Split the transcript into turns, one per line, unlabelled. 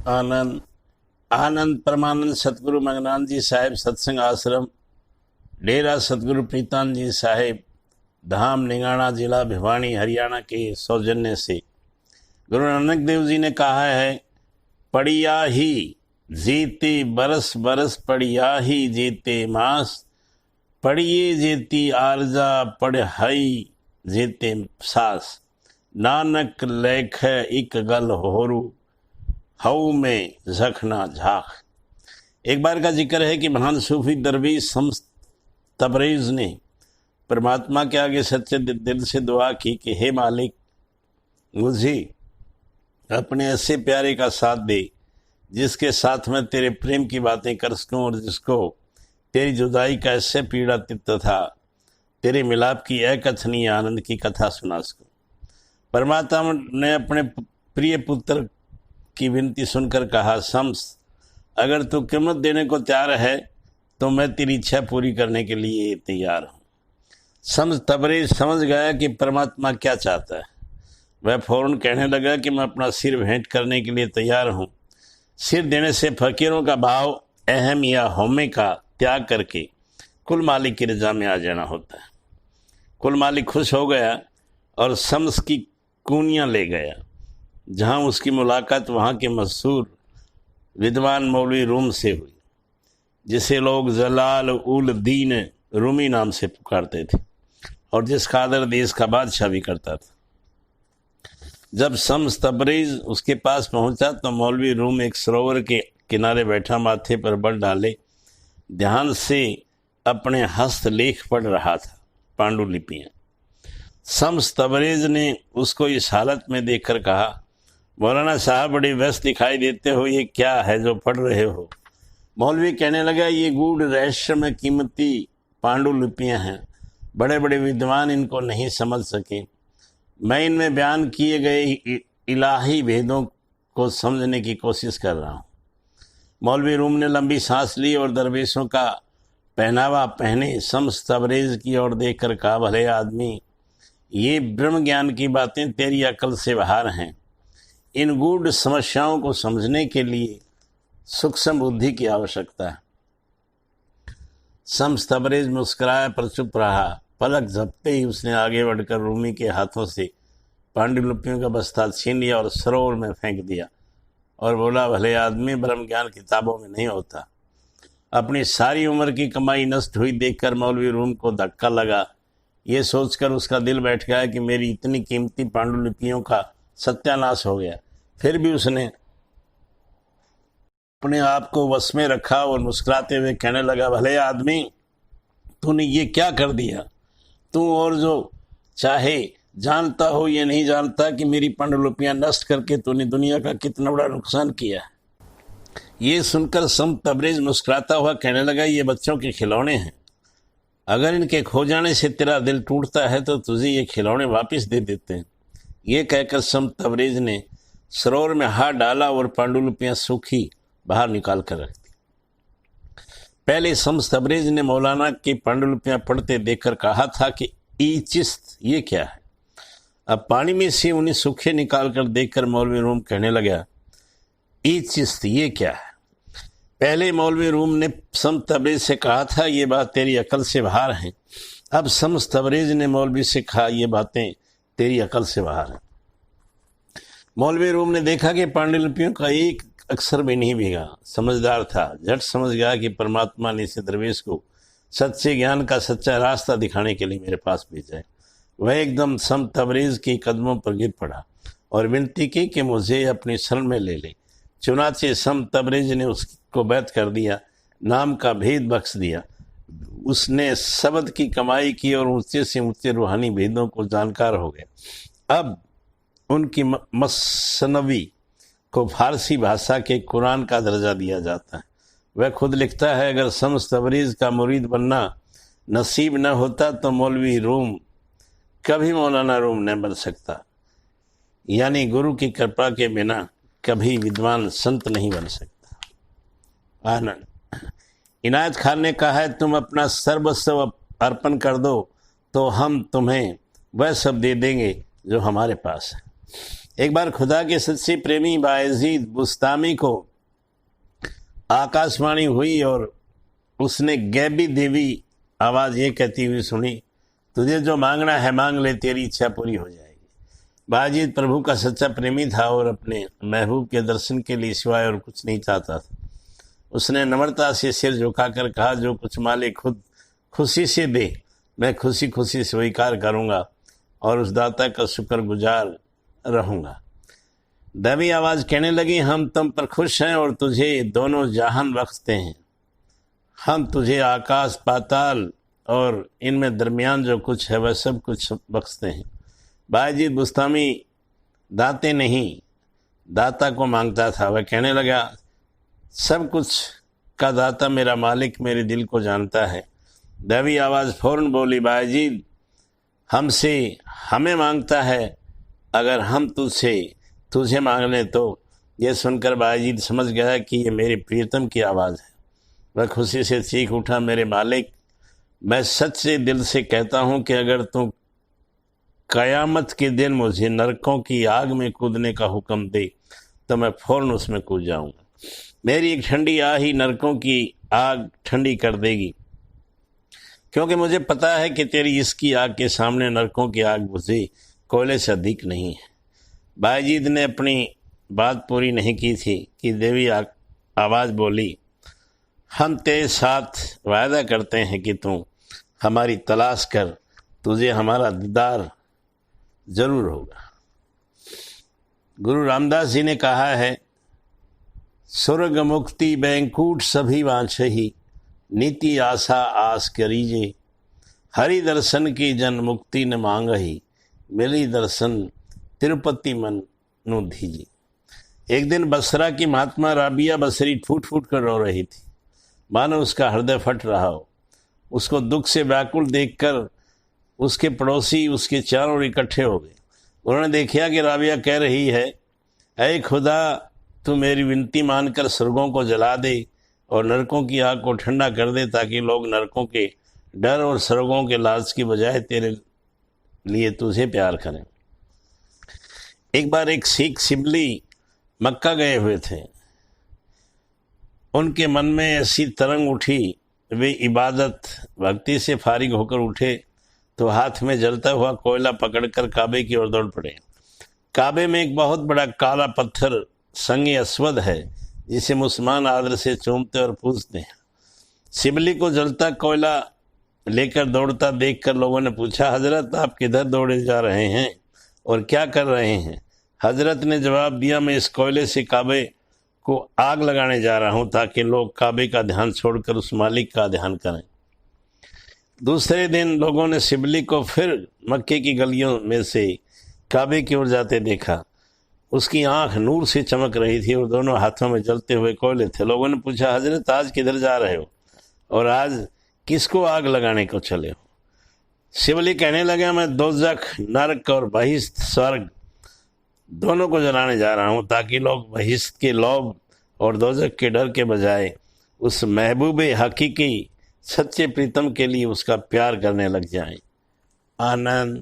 आनंद आनंद परमानंद सतगुरु मंगनानंद जी साहिब सत्संग आश्रम डेरा सतगुरु प्रीतानंद जी साहिब धाम निगाना जिला भिवानी हरियाणा के सौजन्य से गुरु नानक देव जी ने कहा है, पढ़िया ही जीते बरस बरस पढ़िया ही जीते मास, पढ़िए जेती आरजा पढ़ाई जेते सास, नानक लेख एक गल होरू हऊ में झखना झाख। एक बार का जिक्र है कि महान सूफी दरवेश शम्स तबरेज ने परमात्मा के आगे सच्चे दिल से दुआ की कि हे मालिक, मुझे अपने ऐसे प्यारे का साथ दे जिसके साथ मैं तेरे प्रेम की बातें कर सकूं और जिसको तेरी जुदाई का ऐसे पीड़ा तिक्त था तेरे मिलाप की अकथनीय आनंद की कथा सुना सकूं। परमात्मा ने अपने प्रिय पुत्र की विनती सुनकर कहा, शम्स, अगर तू कीमत देने को तैयार है तो मैं तेरी इच्छा पूरी करने के लिए तैयार हूँ। शम्स तबरेज समझ गया कि परमात्मा क्या चाहता है। वह फौरन कहने लगा कि मैं अपना सिर भेंट करने के लिए तैयार हूँ। सिर देने से फकीरों का भाव अहम या होमे का त्याग करके कुल मालिक की रजा में आ जाना होता है। कुल मालिक खुश हो गया और शम्स की कूनियाँ ले गया, जहाँ उसकी मुलाकात वहाँ के मशहूर विद्वान मौलवी रूम से हुई, जिसे लोग जलाल उल दीन रूमी नाम से पुकारते थे और जिसका आदर देश का बादशाह भी करता था। जब शम्स तबरेज उसके पास पहुंचा तो मौलवी रूम एक सरोवर के किनारे बैठा माथे पर बल डाले ध्यान से अपने हस्तलेख पढ़ रहा था, पांडुलिपियाँ। शम्स तबरेज ने उसको इस हालत में देखकर कहा, मौलाना साहब बड़े व्यस्त दिखाई देते हो, ये क्या है जो पढ़ रहे हो? मौलवी कहने लगा, ये गूढ़ रहस्य में कीमती पांडुलिपियाँ हैं, बड़े बड़े विद्वान इनको नहीं समझ सके। मैं इनमें बयान किए गए इलाही भेदों को समझने की कोशिश कर रहा हूँ। मौलवी रूम ने लंबी सांस ली और दरवेशों का पहनावा पहने शम्स तबरेज की ओर देखकर कहा, भले आदमी, ये ब्रह्म ज्ञान की बातें तेरी अकल से बाहर हैं। इन गूढ़ समस्याओं को समझने के लिए सूक्ष्म बुद्धि की आवश्यकता है। शम्स तबरेज मुस्कुराया पर चुप रहा। पलक झपते ही उसने आगे बढ़कर रूमी के हाथों से पांडुलिपियों का बस्ता छीन लिया और सरोवर में फेंक दिया और बोला, भले आदमी, ब्रह्म ज्ञान किताबों में नहीं होता। अपनी सारी उम्र की कमाई नष्ट हुई देखकर मौलवी रूम को धक्का लगा। ये सोचकर उसका दिल बैठ गया कि मेरी इतनी कीमती पांडुलिपियों का सत्यानाश हो गया। फिर भी उसने अपने आप को वश में रखा और मुस्कुराते हुए कहने लगा, भले आदमी, तूने ये क्या कर दिया? तू और जो चाहे जानता हो ये नहीं जानता कि मेरी पांडुलिपियां नष्ट करके तूने दुनिया का कितना बड़ा नुकसान किया। ये सुनकर शम्स तबरेज मुस्कुराता हुआ कहने लगा, ये बच्चों के खिलौने हैं। अगर इनके खो जाने से तेरा दिल टूटता है तो तुझे ये खिलौने वापस दे देते हैं। ये कहकर शम्स तबरेज ने सरोवर में हाथ डाला और पांडुलिपियां सूखी बाहर निकाल कर रख दी। पहले शम्स तबरेज ने मौलाना की पांडुलिपियां पढ़ते देखकर कहा था कि ई चिस्त, ये क्या है? अब पानी में से उन्हें सूखे निकाल कर देखकर मौलवी रूम कहने लगा, ई चिस्त, ये क्या है? पहले मौलवी रूम ने शम्स तबरेज से कहा था, ये बात तेरी अकल से बाहर है। अब शम्स तबरेज ने मौलवी से कहा, ये बातें तेरी अकल से बाहर है। मौलवी रूम ने देखा कि पांडुलिपियों का एक अक्षर भी नहीं भीगा। समझदार था, झट समझ गया कि परमात्मा ने इस दरवेश को सच्चे ज्ञान का सच्चा रास्ता दिखाने के लिए मेरे पास भेजा है। वह एकदम शम्स तबरेज के कदमों पर गिर पड़ा और विनती की कि मुझे अपनी शरण में ले ले। चुनाचे शम्स तबरेज ने उसको बैत कर दिया, नाम का भेद बख्श दिया। उसने शब्द की कमाई की और ऊंचे से ऊंचे रूहानी भेदों को जानकार हो गया। अब उनकी मसनवी को फारसी भाषा के कुरान का दर्जा दिया जाता है। वह खुद लिखता है, अगर शम्स तबरेज का मुरीद बनना नसीब न होता तो मौलवी रूम कभी मौलाना रूम न बन सकता, यानी गुरु की कृपा के बिना कभी विद्वान संत नहीं बन सकता। आनंद इनायत खान ने कहा है, तुम अपना सर्वस्व अर्पण कर दो तो हम तुम्हें वह सब दे देंगे जो हमारे पास है। एक बार खुदा के सच्चे प्रेमी बायजीद बुस्तामी को आकाशवाणी हुई और उसने गैबी देवी आवाज़ ये कहती हुई सुनी, तुझे जो मांगना है मांग ले, तेरी इच्छा पूरी हो जाएगी। बायजीद प्रभु का सच्चा प्रेमी था और अपने महबूब के दर्शन के लिए सिवाय और कुछ नहीं चाहता था। उसने नम्रता से सिर झुकाकर कहा, जो कुछ मालिक खुद खुशी से दे मैं खुशी खुशी स्वीकार करूंगा और उस दाता का शुक्रगुजार रहूंगा। दैवी आवाज़ कहने लगी, हम तुम पर खुश हैं और तुझे दोनों जहान बख्शते हैं। हम तुझे आकाश पाताल और इनमें दरमियान जो कुछ है वह सब कुछ बख्शते हैं। बायजीद बुस्तामी दाते नहीं दाता को मांगता था। वह कहने लगा, सब कुछ का दाता मेरा मालिक मेरे दिल को जानता है। दैवी आवाज़ फौरन बोली, बायजीद हमसे हमें मांगता है, अगर हम तुझे मांग लें तो। यह सुनकर बायजीद समझ गया कि ये मेरे प्रियतम की आवाज़ है। वह खुशी से चीख उठा, मेरे मालिक, मैं सच्चे दिल से कहता हूँ कि अगर तू क़यामत के दिन मुझे नरकों की आग में कूदने का हुक्म दे तो मैं फ़ौरन उसमें कूद जाऊँगा। मेरी एक ठंडी आह ही नरकों की आग ठंडी कर देगी, क्योंकि मुझे पता है कि तेरी इसकी आग के सामने नरकों की आग बुझे कोयले से अधिक नहीं है। बायजीद ने अपनी बात पूरी नहीं की थी कि देवी आवाज़ बोली, हम तेरे साथ वायदा करते हैं कि तू हमारी तलाश कर, तुझे हमारा दीदार जरूर होगा। गुरु रामदास जी ने कहा है, स्वर्ग मुक्ति बैंकुट सभी वांछही, नीति आशा आस करीजे, हरि दर्शन की जन मुक्ति न मांगही, मिली दर्शन तिरुपति मन नु दीजिए। एक दिन बसरा की महात्मा राबिया बसरी फूट फूट कर रो रही थी, मानो उसका हृदय फट रहा हो। उसको दुख से व्याकुल देखकर उसके पड़ोसी उसके चारों ओर इकट्ठे हो गए। उन्होंने देखा कि राबिया कह रही है, ऐ खुदा, तू मेरी विनती मानकर स्वर्गों को जला दे और नरकों की आग को ठंडा कर दे, ताकि लोग नरकों के डर और स्वर्गों के लाज की बजाय तेरे लिए तुझे प्यार करें। एक बार एक सिख सिबली मक्का गए हुए थे। उनके मन में ऐसी तरंग उठी, वे इबादत भक्ति से फारिग होकर उठे तो हाथ में जलता हुआ कोयला पकड़कर काबे की ओर दौड़ पड़े। काबे में एक बहुत बड़ा काला पत्थर संगे अस्वद है, जिसे मुसलमान आदर से चूमते और पूजते हैं। सिबली को जलता कोयला लेकर दौड़ता देखकर लोगों ने पूछा, हजरत आप किधर दौड़े जा रहे हैं और क्या कर रहे हैं? हजरत ने जवाब दिया, मैं इस कोयले से काबे को आग लगाने जा रहा हूं, ताकि लोग काबे का ध्यान छोड़कर उस मालिक का ध्यान करें। दूसरे दिन लोगों ने सिबली को फिर मक्के की गलियों में से काबे की ओर जाते देखा। उसकी आंख नूर से चमक रही थी और दोनों हाथों में जलते हुए कोयले थे। लोगों ने पूछा, हजरत आज किधर जा रहे हो और आज किसको आग लगाने को चले हो? सिबली कहने लगा, मैं दोजख नरक और बहिश्त स्वर्ग दोनों को जलाने जा रहा हूं, ताकि लोग बहिश्त के लोभ और दोजख के डर के बजाय उस महबूब हकीकी सच्चे प्रीतम के लिए उसका प्यार करने लग जाएं। आनंद।